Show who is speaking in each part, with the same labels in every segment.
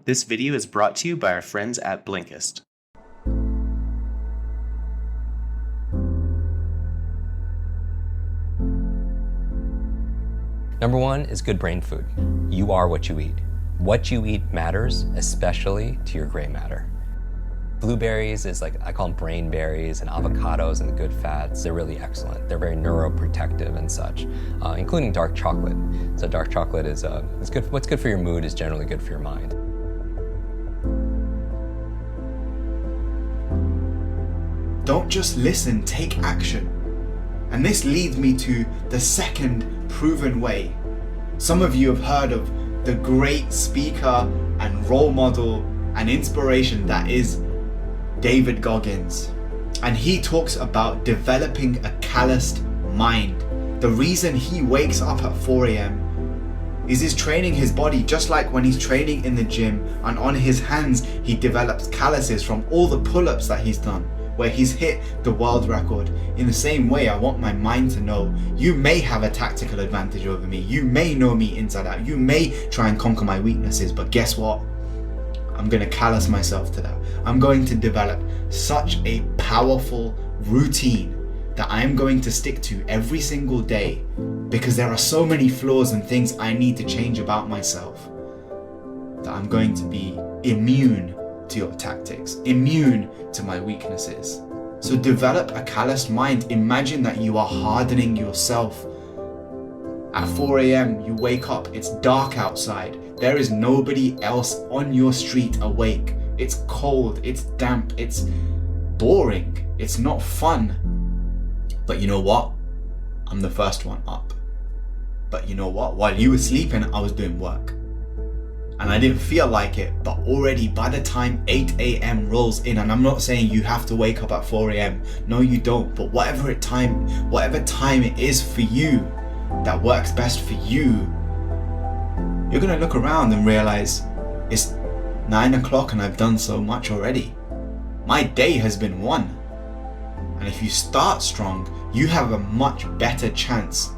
Speaker 1: This video is brought to you by our friends at Blinkist.
Speaker 2: Number one is good brain food. You are what you eat. What you eat matters, especially to your gray matter. Blueberries is I call them brain berries, and avocados and the good fats. They're really excellent. They're very neuroprotective and such, including dark chocolate. So dark chocolate is good. What's good for your mood is generally good for your mind.
Speaker 3: Don't just listen, take action. And this leads me to the second proven way. Some of you have heard of the great speaker and role model and inspiration that is David Goggins. And he talks about developing a calloused mind. The reason he wakes up at 4 a.m. is he's training his body just like when he's training in the gym, and on his hands he develops calluses from all the pull-ups that he's done, where he's hit the world record. In the same way, I want my mind to know you may have a tactical advantage over me. You may know me inside out. You may try and conquer my weaknesses, but guess what? I'm going to callous myself to that. I'm going to develop such a powerful routine that I'm going to stick to every single day, because there are so many flaws and things I need to change about myself that I'm going to be immune to your tactics, immune to my weaknesses. So develop a calloused mind. Imagine that you are hardening yourself. At 4 a.m. you wake up, it's dark outside. There is nobody else on your street awake. It's cold, it's damp, it's boring, it's not fun. But you know what? I'm the first one up. But you know what? While you were sleeping, I was doing work. And I didn't feel like it, but already by the time 8 a.m. rolls in, and I'm not saying you have to wake up at 4 a.m. No, you don't. But whatever time it is for you that works best for you, you're gonna look around and realize it's 9 o'clock and I've done so much already. My day has been won. And if you start strong, you have a much better chance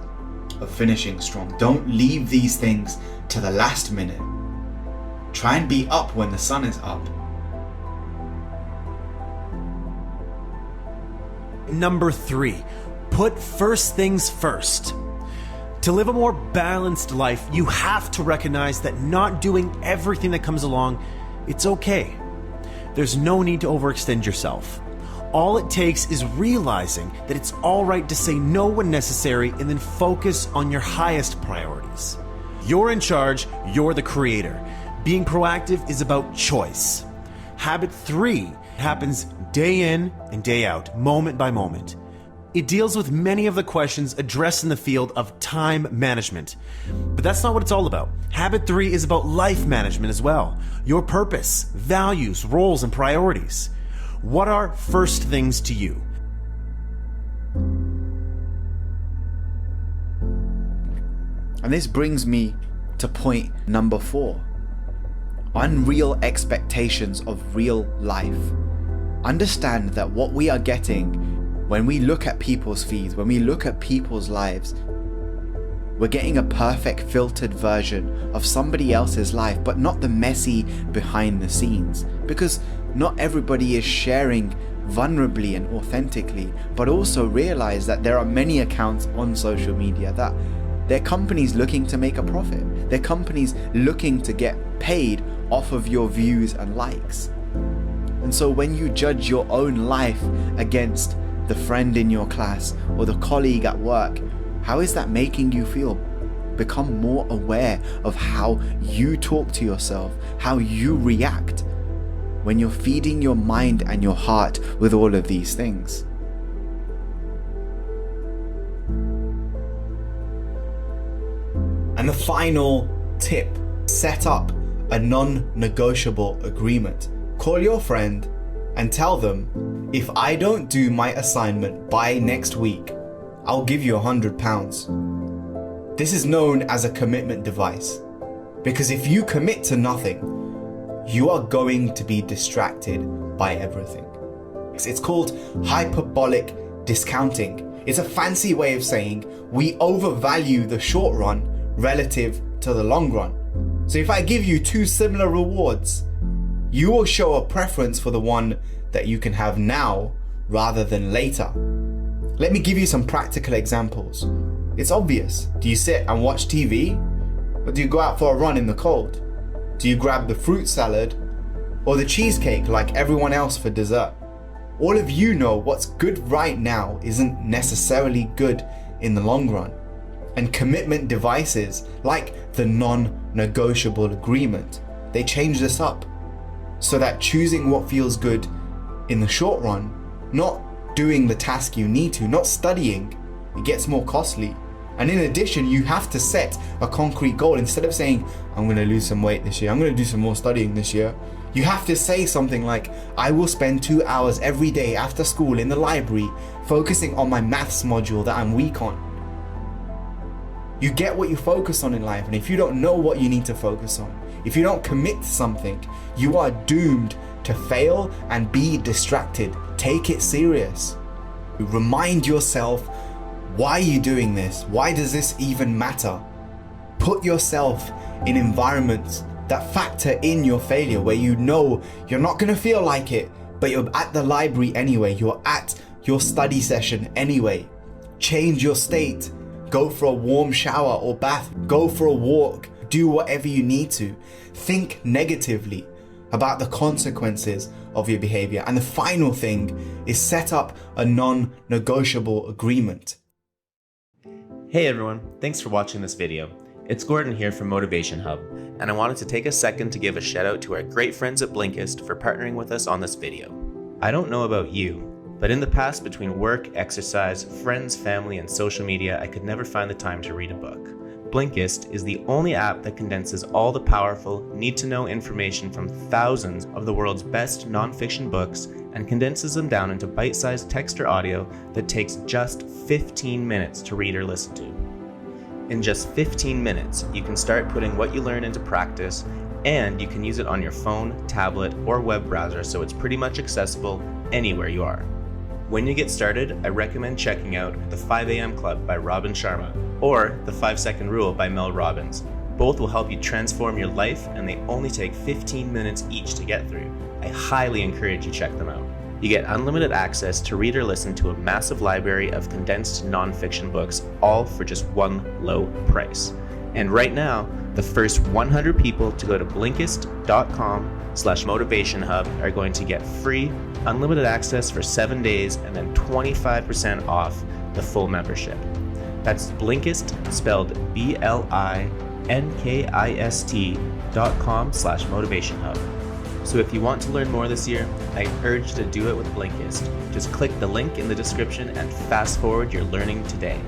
Speaker 3: of finishing strong. Don't leave these things to the last minute. Try and be up when the sun is up.
Speaker 4: Number 3, put first things first. To live a more balanced life, you have to recognize that not doing everything that comes along, it's okay. There's no need to overextend yourself. All it takes is realizing that it's all right to say no when necessary, and then focus on your highest priorities. You're in charge, you're the creator. Being proactive is about choice. Habit 3 happens day in and day out, moment by moment. It deals with many of the questions addressed in the field of time management. But that's not what it's all about. Habit 3 is about life management as well. Your purpose, values, roles, and priorities. What are first things to you?
Speaker 3: And this brings me to point number 4. Unreal expectations of real life. Understand that what we are getting when we look at people's feeds, when we look at people's lives, we're getting a perfect filtered version of somebody else's life, but not the messy behind the scenes. Because not everybody is sharing vulnerably and authentically, but also realize that there are many accounts on social media that they're companies looking to make a profit. They're companies looking to get paid off of your views and likes. And so when you judge your own life against the friend in your class or the colleague at work, how is that making you feel? Become more aware of how you talk to yourself, how you react when you're feeding your mind and your heart with all of these things. And the final tip, set up a non-negotiable agreement. Call your friend and tell them, if I don't do my assignment by next week, I'll give you £100. This is known as a commitment device, because if you commit to nothing, you are going to be distracted by everything. It's called hyperbolic discounting. It's a fancy way of saying we overvalue the short run relative to the long run. So if I give you two similar rewards, you will show a preference for the one that you can have now rather than later. Let me give you some practical examples. It's obvious. Do you sit and watch TV? Or do you go out for a run in the cold? Do you grab the fruit salad or the cheesecake like everyone else for dessert? All of you know what's good right now isn't necessarily good in the long run. And commitment devices like the non-negotiable agreement, they change this up so that choosing what feels good in the short run, not doing the task you need to, not studying, it gets more costly. And in addition, you have to set a concrete goal. Instead of saying, I'm going to lose some weight this year, I'm going to do some more studying this year, you have to say something like, I will spend 2 hours every day after school in the library focusing on my maths module that I'm weak on. You get what you focus on in life, and if you don't know what you need to focus on, if you don't commit to something, you are doomed to fail and be distracted. Take it serious. Remind yourself, why are you doing this? Why does this even matter? Put yourself in environments that factor in your failure, where you know you're not going to feel like it, but you're at the library anyway, you're at your study session anyway. Change your state. Go for a warm shower or bath. Go for a walk. Do whatever you need to. Think negatively about the consequences of your behavior. And the final thing is set up a non-negotiable agreement.
Speaker 1: Hey everyone, thanks for watching this video. It's Gordon here from Motivation Hub, and I wanted to take a second to give a shout out to our great friends at Blinkist for partnering with us on this video. I don't know about you, but in the past, between work, exercise, friends, family, and social media, I could never find the time to read a book. Blinkist is the only app that condenses all the powerful, need-to-know information from thousands of the world's best nonfiction books and condenses them down into bite-sized text or audio that takes just 15 minutes to read or listen to. In just 15 minutes, you can start putting what you learn into practice, and you can use it on your phone, tablet, or web browser, so it's pretty much accessible anywhere you are. When you get started, I recommend checking out The 5 a.m. Club by Robin Sharma or The 5-Second Rule by Mel Robbins. Both will help you transform your life, and they only take 15 minutes each to get through. I highly encourage you check them out. You get unlimited access to read or listen to a massive library of condensed nonfiction books, all for just one low price. And right now, the first 100 people to go to Blinkist.com/motivationhub are going to get free, unlimited access for 7 days and then 25% off the full membership. That's Blinkist, spelled BLINKIST.com/motivationhub. So if you want to learn more this year, I urge you to do it with Blinkist. Just click the link in the description and fast forward your learning today.